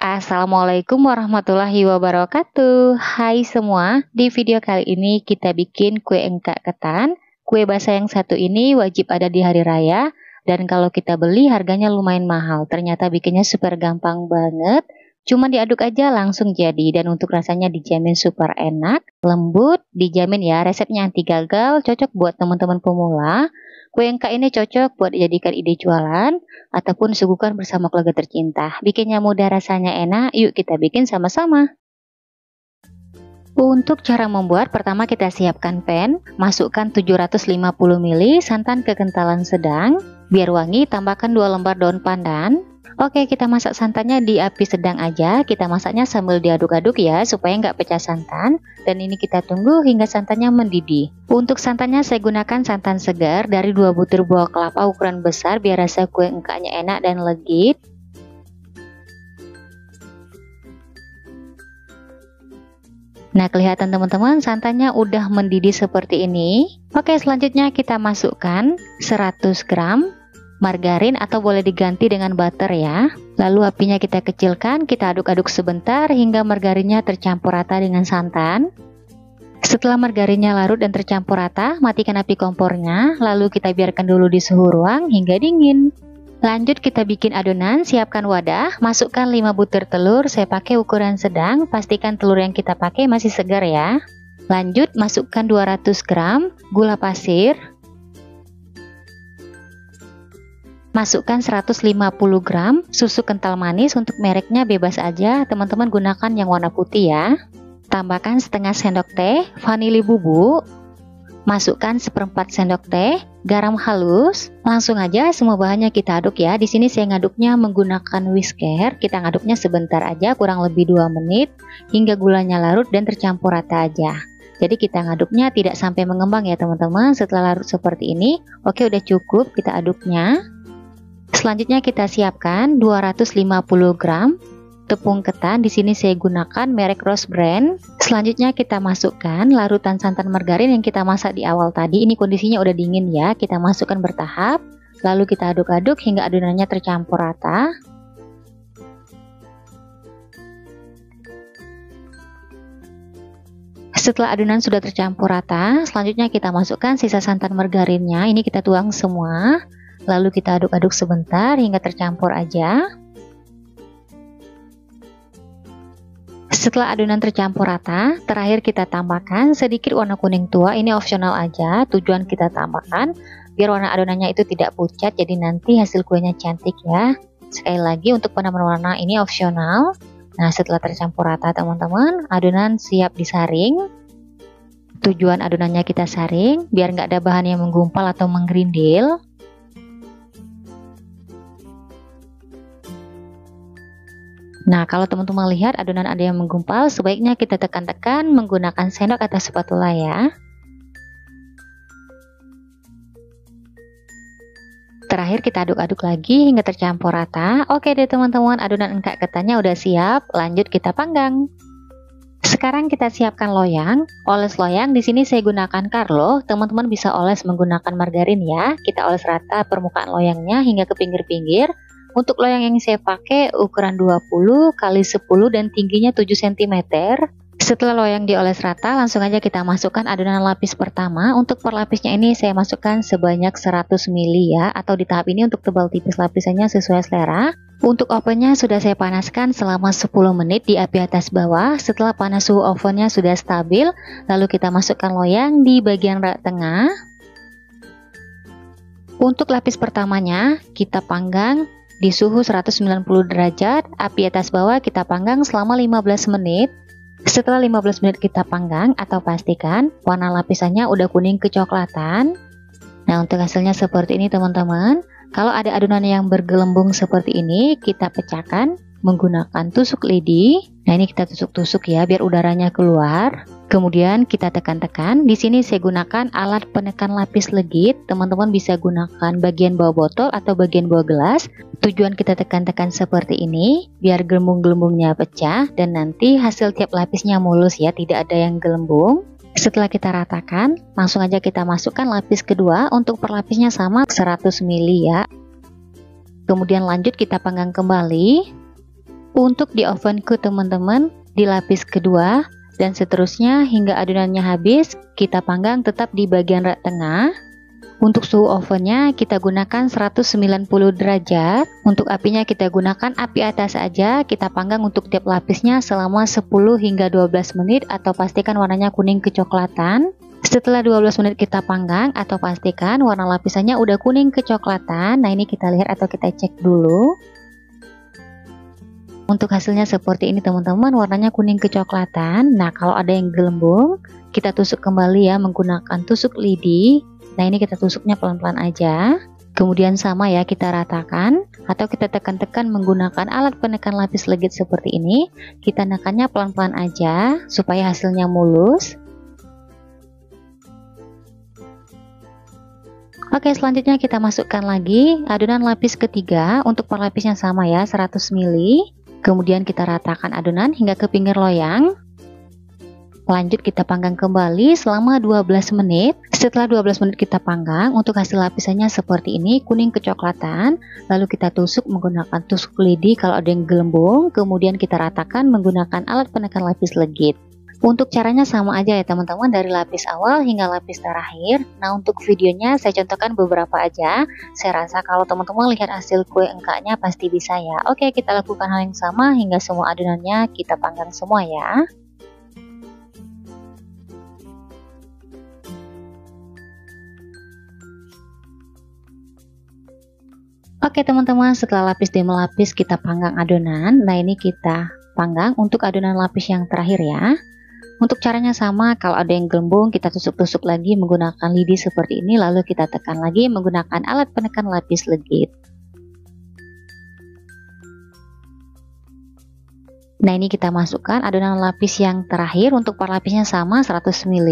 Assalamualaikum warahmatullahi wabarakatuh. Hai semua, di video kali ini kita bikin kue engkak ketan. Kue basah yang satu ini wajib ada di hari raya, dan kalau kita beli harganya lumayan mahal. Ternyata bikinnya super gampang banget. Cuma diaduk aja langsung jadi, dan untuk rasanya dijamin super enak, lembut, dijamin ya, resepnya anti gagal, cocok buat teman-teman pemula. Kue engkak ini cocok buat dijadikan ide jualan ataupun suguhkan bersama keluarga tercinta. Bikinnya mudah, rasanya enak, yuk kita bikin sama-sama. Untuk cara membuat, pertama kita siapkan pan, masukkan 750 ml santan kekentalan sedang, biar wangi tambahkan 2 lembar daun pandan. Oke, kita masak santannya di api sedang aja, kita masaknya sambil diaduk-aduk ya, supaya nggak pecah santan, dan ini kita tunggu hingga santannya mendidih. Untuk santannya saya gunakan santan segar dari 2 butir buah kelapa ukuran besar, biar rasa kue engkaknya enak dan legit. Nah, kelihatan teman-teman santannya udah mendidih seperti ini. Oke, selanjutnya kita masukkan 100 gram margarin atau boleh diganti dengan butter ya. Lalu apinya kita kecilkan, kita aduk-aduk sebentar hingga margarinnya tercampur rata dengan santan. Setelah margarinnya larut dan tercampur rata, matikan api kompornya, lalu kita biarkan dulu di suhu ruang hingga dingin. Lanjut kita bikin adonan, siapkan wadah, masukkan 5 butir telur, saya pakai ukuran sedang, pastikan telur yang kita pakai masih segar ya. Lanjut masukkan 200 gram gula pasir, masukkan 150 gram susu kental manis, untuk mereknya bebas aja, teman-teman gunakan yang warna putih ya. Tambahkan setengah sendok teh vanili bubuk, masukkan 1/4 sendok teh garam halus. Langsung aja semua bahannya kita aduk ya. Di sini saya ngaduknya menggunakan whisker. Kita ngaduknya sebentar aja, kurang lebih 2 menit hingga gulanya larut dan tercampur rata aja. Jadi kita ngaduknya tidak sampai mengembang ya teman-teman. Setelah larut seperti ini, oke udah cukup kita aduknya. Selanjutnya kita siapkan 250 gram tepung ketan. Di sini saya gunakan merek Rose Brand. Selanjutnya kita masukkan larutan santan margarin yang kita masak di awal tadi. Ini kondisinya udah dingin ya. Kita masukkan bertahap. Lalu kita aduk-aduk hingga adonannya tercampur rata. Setelah adonan sudah tercampur rata, selanjutnya kita masukkan sisa santan margarinnya. Ini kita tuang semua. Lalu kita aduk-aduk sebentar hingga tercampur aja. Setelah adonan tercampur rata, terakhir kita tambahkan sedikit warna kuning tua. Ini opsional aja, tujuan kita tambahkan biar warna adonannya itu tidak pucat, jadi nanti hasil kuenya cantik ya. Sekali lagi, untuk penambahan warna ini opsional. Nah, setelah tercampur rata teman-teman, adonan siap disaring. Tujuan adonannya kita saring biar nggak ada bahan yang menggumpal atau menggerindil. Nah, kalau teman-teman lihat adonan ada yang menggumpal, sebaiknya kita tekan-tekan menggunakan sendok atau spatula ya. Terakhir kita aduk-aduk lagi hingga tercampur rata. Oke deh teman-teman, adonan engkak ketannya udah siap. Lanjut kita panggang. Sekarang kita siapkan loyang. Oles loyang di sini saya gunakan Carlo. Teman-teman bisa oles menggunakan margarin ya. Kita oles rata permukaan loyangnya hingga ke pinggir-pinggir. Untuk loyang yang saya pakai ukuran 20 x 10 dan tingginya 7 cm. Setelah loyang dioles rata, langsung aja kita masukkan adonan lapis pertama. Untuk per lapisnya ini saya masukkan sebanyak 100 ml ya, atau di tahap ini untuk tebal tipis lapisannya sesuai selera. Untuk ovennya sudah saya panaskan selama 10 menit di api atas bawah. Setelah panas suhu ovennya sudah stabil, lalu kita masukkan loyang di bagian rak tengah. Untuk lapis pertamanya kita panggang di suhu 190 derajat, api atas bawah kita panggang selama 15 menit. Setelah 15 menit kita panggang atau pastikan warna lapisannya udah kuning kecoklatan. Nah, untuk hasilnya seperti ini teman-teman. Kalau ada adonan yang bergelembung seperti ini, kita pecahkan menggunakan tusuk lidi. Nah, ini kita tusuk-tusuk ya biar udaranya keluar. Kemudian kita tekan-tekan. Di sini saya gunakan alat penekan lapis legit. Teman-teman bisa gunakan bagian bawah botol atau bagian bawah gelas. Tujuan kita tekan-tekan seperti ini biar gelembung-gelembungnya pecah dan nanti hasil tiap lapisnya mulus ya, tidak ada yang gelembung. Setelah kita ratakan, langsung aja kita masukkan lapis kedua. Untuk per lapisnya sama 100 ml ya. Kemudian lanjut kita panggang kembali. Untuk di ovenku teman-teman, di lapis kedua dan seterusnya hingga adonannya habis, kita panggang tetap di bagian rak tengah. Untuk suhu ovennya kita gunakan 190 derajat. Untuk apinya kita gunakan api atas aja. Kita panggang untuk tiap lapisnya selama 10 hingga 12 menit atau pastikan warnanya kuning kecoklatan. Setelah 12 menit kita panggang atau pastikan warna lapisannya udah kuning kecoklatan. Nah, ini kita lihat atau kita cek dulu. Untuk hasilnya seperti ini teman-teman, warnanya kuning kecoklatan. Nah, kalau ada yang gelembung, kita tusuk kembali ya menggunakan tusuk lidi. Nah, ini kita tusuknya pelan-pelan aja. Kemudian sama ya, kita ratakan atau kita tekan-tekan menggunakan alat penekan lapis legit seperti ini. Kita nekannya pelan-pelan aja supaya hasilnya mulus. Oke, selanjutnya kita masukkan lagi adonan lapis ketiga. Untuk per lapisnya sama ya, 100 ml. Kemudian kita ratakan adonan hingga ke pinggir loyang. Lanjut kita panggang kembali selama 12 menit. Setelah 12 menit kita panggang, untuk hasil lapisannya seperti ini, kuning kecoklatan. Lalu kita tusuk menggunakan tusuk lidi kalau ada yang gelembung. Kemudian kita ratakan menggunakan alat penekan lapis legit. Untuk caranya sama aja ya teman-teman, dari lapis awal hingga lapis terakhir. Nah, untuk videonya saya contohkan beberapa aja. Saya rasa kalau teman-teman lihat hasil kue engkaknya pasti bisa ya. Oke, kita lakukan hal yang sama hingga semua adonannya kita panggang semua ya. Oke teman-teman, setelah lapis demi lapis kita panggang adonan. Nah, ini kita panggang untuk adonan lapis yang terakhir ya. Untuk caranya sama, kalau ada yang gelembung kita tusuk-tusuk lagi menggunakan lidi seperti ini, lalu kita tekan lagi menggunakan alat penekan lapis legit. Nah, ini kita masukkan adonan lapis yang terakhir. Untuk per lapisnya sama 100 ml.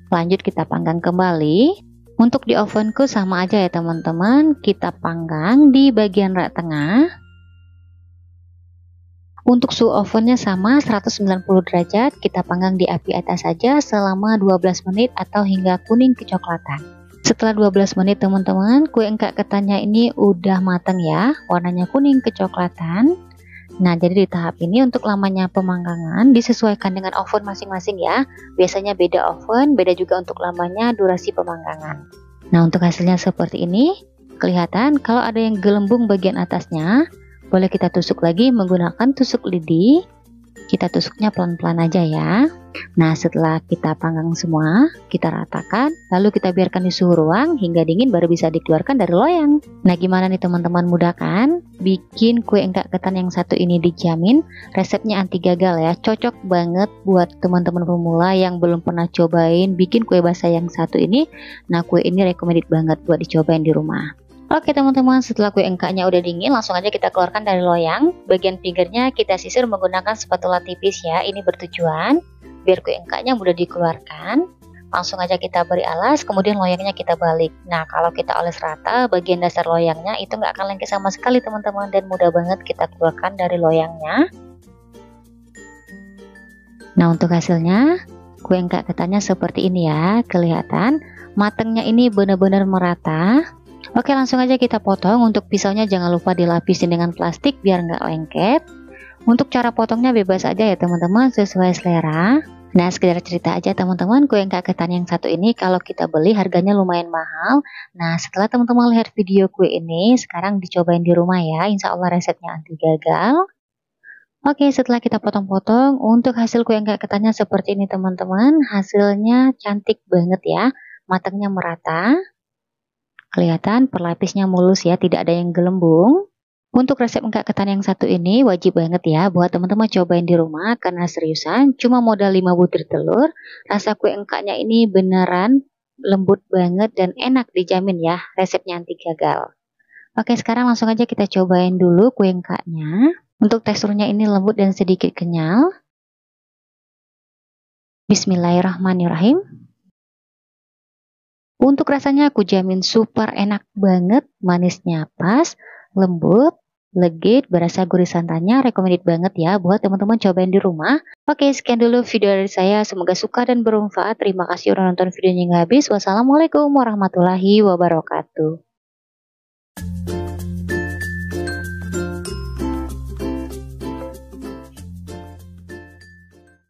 Lanjut kita panggang kembali. Untuk di ovenku sama aja ya teman-teman, kita panggang di bagian rak tengah. Untuk suhu ovennya sama 190 derajat, kita panggang di api atas saja selama 12 menit atau hingga kuning kecoklatan. Setelah 12 menit teman-teman, kue engkak ketannya ini udah matang ya, warnanya kuning kecoklatan. Nah, jadi di tahap ini untuk lamanya pemanggangan disesuaikan dengan oven masing-masing ya. Biasanya beda oven, beda juga untuk lamanya durasi pemanggangan. Nah, untuk hasilnya seperti ini. Kelihatan kalau ada yang gelembung bagian atasnya, boleh kita tusuk lagi menggunakan tusuk lidi. Kita tusuknya pelan-pelan aja ya. Nah, setelah kita panggang semua, kita ratakan, lalu kita biarkan di suhu ruang hingga dingin baru bisa dikeluarkan dari loyang. Nah, gimana nih teman-teman, mudah kan? Bikin kue engkak ketan yang satu ini dijamin resepnya anti gagal ya. Cocok banget buat teman-teman pemula yang belum pernah cobain bikin kue basah yang satu ini. Nah, kue ini recommended banget buat dicobain di rumah. Oke teman-teman, setelah kue engkaknya udah dingin, langsung aja kita keluarkan dari loyang. Bagian pinggirnya kita sisir menggunakan spatula tipis ya. Ini bertujuan biar kue engkaknya mudah dikeluarkan. Langsung aja kita beri alas, kemudian loyangnya kita balik. Nah, kalau kita oles rata, bagian dasar loyangnya itu nggak akan lengket sama sekali teman-teman, dan mudah banget kita keluarkan dari loyangnya. Nah, untuk hasilnya, kue engkak ketannya seperti ini ya. Kelihatan matangnya ini benar-benar merata. Oke, langsung aja kita potong. Untuk pisaunya jangan lupa dilapisin dengan plastik biar nggak lengket. Untuk cara potongnya bebas aja ya teman-teman, sesuai selera. Nah, sekedar cerita aja teman-teman, kue engkak ketan yang satu ini kalau kita beli harganya lumayan mahal. Nah, setelah teman-teman lihat video kue ini, sekarang dicobain di rumah ya. Insya Allah resepnya anti gagal. Oke, setelah kita potong-potong, untuk hasil kue engkak ketannya seperti ini teman-teman. Hasilnya cantik banget ya, matangnya merata. Kelihatan perlapisnya mulus ya, tidak ada yang gelembung. Untuk resep engkak ketan yang satu ini wajib banget ya buat teman-teman cobain di rumah, karena seriusan cuma modal 5 butir telur, rasa kue engkaknya ini beneran lembut banget dan enak, dijamin ya, resepnya anti gagal. Oke, sekarang langsung aja kita cobain dulu kue engkaknya. Untuk teksturnya ini lembut dan sedikit kenyal. Bismillahirrahmanirrahim. Untuk rasanya aku jamin super enak banget, manisnya pas, lembut, legit, berasa gurih santannya, recommended banget ya buat teman-teman cobain di rumah. Oke, sekian dulu video dari saya, semoga suka dan bermanfaat. Terima kasih udah nonton videonya hingga habis. Wassalamualaikum warahmatullahi wabarakatuh.